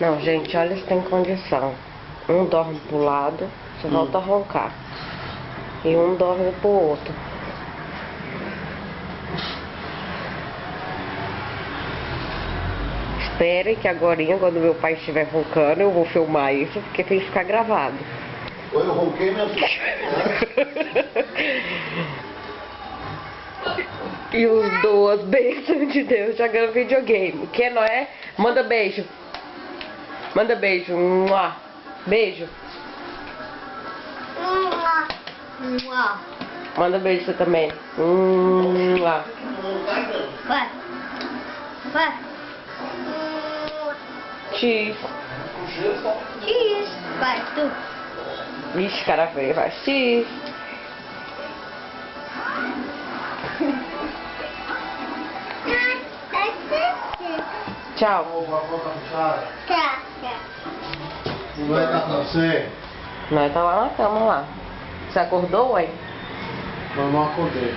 Não, gente, olha se tem condição. Um dorme pro lado, só volta a roncar. E um dorme pro outro. Espere que agora, quando meu pai estiver roncando, eu vou filmar isso, porque tem que ficar gravado. Oi, eu ronquei, meu filho. E os duas, bênçãos de Deus, jogando videogame. Que não é? Manda beijo. Manda beijo. Mua. Beijo. Manda beijo você também. Mua. Vai. Vai. X. X. Vai, tu. Vixe, cara feio. Vai. X. Tchau. Tá. Não vai dar pra você? Nós tá lá na cama lá. Você acordou, ué? Eu não acordei.